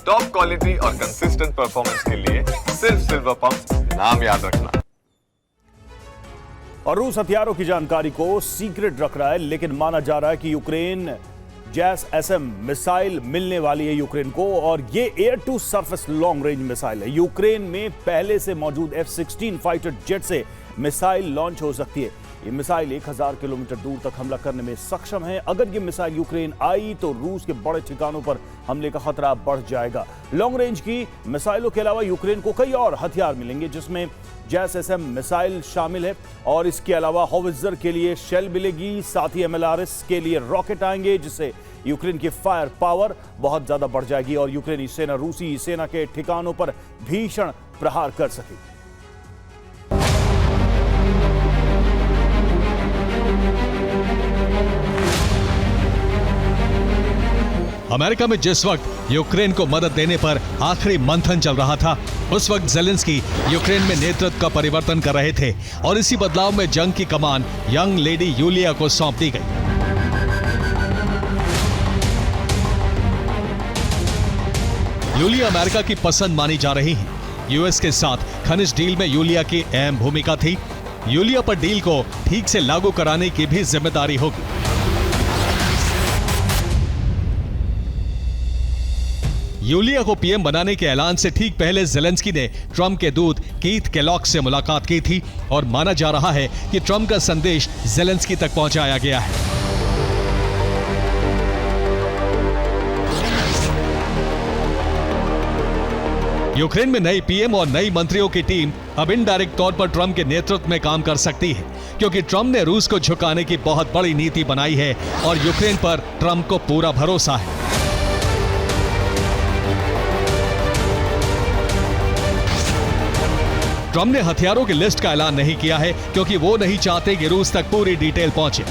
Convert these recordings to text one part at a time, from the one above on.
Top quality और consistent performance के लिए सिर्फ सिल्वर पंप, नाम याद रखना। और रूस हथियारों की जानकारी को सीक्रेट रख रहा है, लेकिन माना जा रहा है कि यूक्रेन JASSM मिसाइल मिलने वाली है यूक्रेन को, और ये air to surface long range missile है। यूक्रेन में पहले से मौजूद F-16 फाइटर जेट से मिसाइल लॉन्च हो सकती है। ये मिसाइल 1000 किलोमीटर दूर तक हमला करने में सक्षम है। अगर ये मिसाइल यूक्रेन आई तो रूस के बड़े ठिकानों पर हमले का खतरा बढ़ जाएगा। लॉन्ग रेंज की मिसाइलों के अलावा यूक्रेन को कई और हथियार मिलेंगे, जिसमें JASSM मिसाइल शामिल है, और इसके अलावा हॉविट्जर के लिए शेल मिलेगी, साथ ही MLRS के लिए रॉकेट आएंगे, जिससे यूक्रेन की फायर पावर बहुत ज्यादा बढ़ जाएगी और यूक्रेनी सेना रूसी सेना के ठिकानों पर भीषण प्रहार कर सकेगी। अमेरिका में जिस वक्त यूक्रेन को मदद देने पर आखिरी मंथन चल रहा था, उस वक्त ज़ेलेंस्की यूक्रेन में नेतृत्व का परिवर्तन कर रहे थे और इसी बदलाव में जंग की कमान यंग लेडी यूलिया को सौंप दी गई। यूलिया अमेरिका की पसंद मानी जा रही है। यूएस के साथ खनिज डील में यूलिया की अहम भूमिका थी। यूलिया पर डील को ठीक से लागू कराने की भी जिम्मेदारी होगी। यूलिया को पीएम बनाने के ऐलान से ठीक पहले ज़ेलेंस्की ने ट्रंप के दूत कीथ केलॉग से मुलाकात की थी और माना जा रहा है कि ट्रंप का संदेश ज़ेलेंस्की तक पहुंचाया गया है। यूक्रेन में नई पीएम और नई मंत्रियों की टीम अब इनडायरेक्ट तौर पर ट्रंप के नेतृत्व में काम कर सकती है, क्योंकि ट्रंप ने रूस को झुकाने की बहुत बड़ी नीति बनाई है और यूक्रेन पर ट्रंप को पूरा भरोसा है। ट्रंप ने हथियारों की लिस्ट का ऐलान नहीं किया है, क्योंकि वो नहीं चाहते कि रूस तक पूरी डिटेल पहुंचे।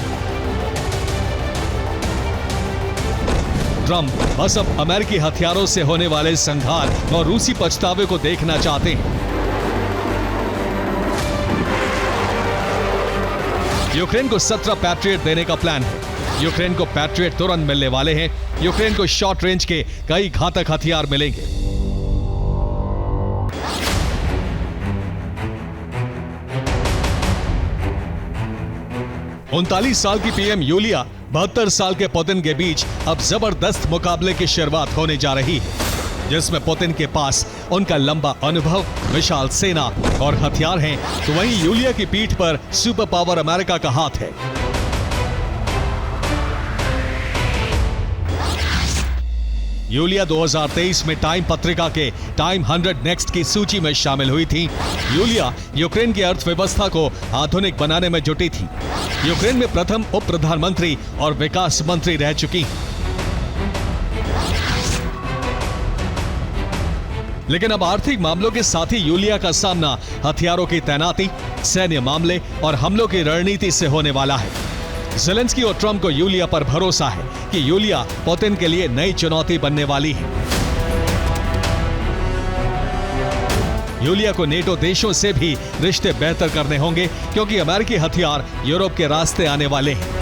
ट्रंप बस अब अमेरिकी हथियारों से होने वाले संघार और रूसी पछतावे को देखना चाहते हैं। यूक्रेन को 17 पैट्रियट देने का प्लान है। यूक्रेन को पैट्रियट तुरंत मिलने वाले हैं। यूक्रेन को शॉर्ट रेंज के कई घातक हथियार मिलेंगे। 39 साल की पीएम यूलिया 72 साल के पुतिन के बीच अब जबरदस्त मुकाबले की शुरुआत होने जा रही है, जिसमें पुतिन के पास उनका लंबा अनुभव, विशाल सेना और हथियार हैं, तो वहीं यूलिया की पीठ पर सुपर पावर अमेरिका का हाथ है। यूलिया 2023 में टाइम पत्रिका के टाइम 100 नेक्स्ट की सूची में शामिल हुई थी। यूलिया यूक्रेन की अर्थव्यवस्था को आधुनिक बनाने में जुटी थी। यूक्रेन में प्रथम उप प्रधानमंत्री और विकास मंत्री रह चुकी। लेकिन अब आर्थिक मामलों के साथ ही यूलिया का सामना हथियारों की तैनाती, सैन्य मामले और हमलों की रणनीति से होने वाला है। ज़ेलेंस्की और ट्रंप को यूलिया पर भरोसा है कि यूलिया पुतिन के लिए नई चुनौती बनने वाली है। यूलिया को नेटो देशों से भी रिश्ते बेहतर करने होंगे, क्योंकि अमेरिकी हथियार यूरोप के रास्ते आने वाले हैं।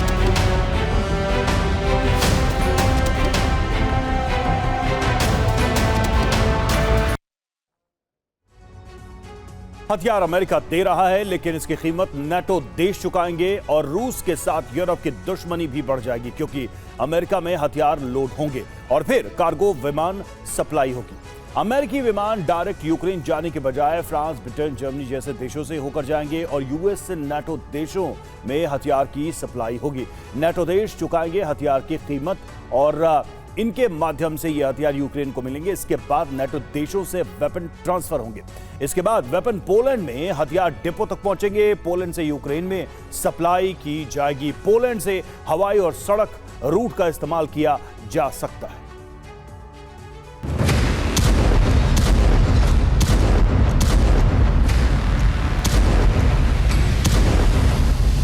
हथियार अमेरिका दे रहा है, लेकिन इसकी कीमत नाटो देश चुकाएंगे और रूस के साथ यूरोप की दुश्मनी भी बढ़ जाएगी, क्योंकि अमेरिका में हथियार लोड होंगे और फिर कार्गो विमान सप्लाई होगी। अमेरिकी विमान डायरेक्ट यूक्रेन जाने के बजाय फ्रांस, ब्रिटेन, जर्मनी जैसे देशों से होकर जाएंगे और यूएस से नाटो देशों में हथियार की सप्लाई होगी। नाटो देश चुकाएंगे हथियार की कीमत और इनके माध्यम से ये हथियार यूक्रेन को मिलेंगे। इसके बाद नाटो देशों से वेपन ट्रांसफर होंगे। इसके बाद वेपन पोलैंड में हथियार डिपो तक पहुंचेंगे। पोलैंड से यूक्रेन में सप्लाई की जाएगी। पोलैंड से हवाई और सड़क रूट का इस्तेमाल किया जा सकता है।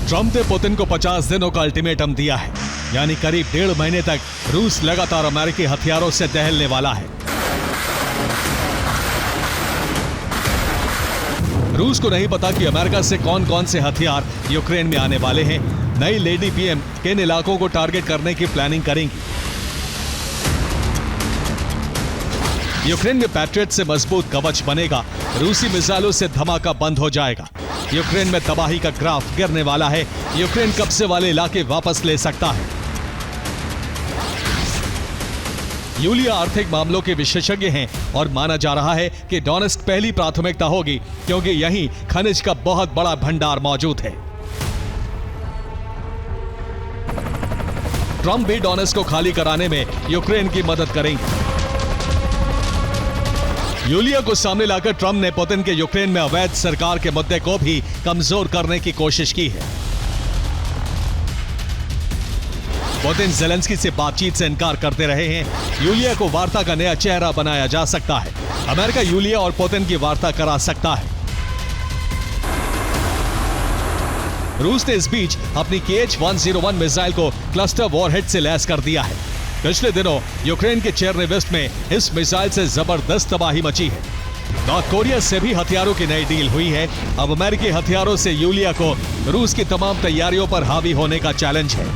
ट्रंप ने पुतिन को 50 दिनों का अल्टीमेटम दिया है, यानी करीब 1.5 महीने तक रूस लगातार अमेरिकी हथियारों से दहलने वाला है। रूस को नहीं पता कि अमेरिका से कौन कौन से हथियार यूक्रेन में आने वाले हैं। नई लेडी पीएम किन इलाकों को टारगेट करने की प्लानिंग करेंगी। यूक्रेन में पैट्रियट से मजबूत कवच बनेगा, रूसी मिसाइलों से धमाका बंद हो जाएगा। यूक्रेन में तबाही का ग्राफ गिरने वाला है। यूक्रेन कब्जे वाले इलाके वापस ले सकता है। यूलिया आर्थिक मामलों के विशेषज्ञ हैं और माना जा रहा है कि डोनेस्क पहली प्राथमिकता होगी, क्योंकि यहीं खनिज का बहुत बड़ा भंडार मौजूद है। ट्रंप भी डोनेस्क को खाली कराने में यूक्रेन की मदद करेंगे। यूलिया को सामने लाकर ट्रंप ने पुतिन के यूक्रेन में अवैध सरकार के मुद्दे को भी कमजोर करने की कोशिश की है। पुतिन ज़ेलेंस्की से बातचीत से इनकार करते रहे हैं। यूलिया को वार्ता का नया चेहरा बनाया जा सकता है। अमेरिका यूलिया और पुतिन की वार्ता करा सकता है। रूस ने इस बीच अपनी KH-101 मिसाइल को क्लस्टर वॉरहेड से लैस कर दिया है। पिछले दिनों यूक्रेन के चेरनिविस्ट में इस मिसाइल से जबरदस्त तबाही मची है। नॉर्थ कोरिया से भी हथियारों की नई डील हुई है। अब अमेरिकी हथियारों से यूलिया को रूस की तमाम तैयारियों पर हावी होने का चैलेंज है।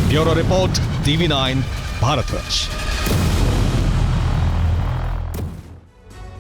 Bureau report, TV9, Bharatvarsh.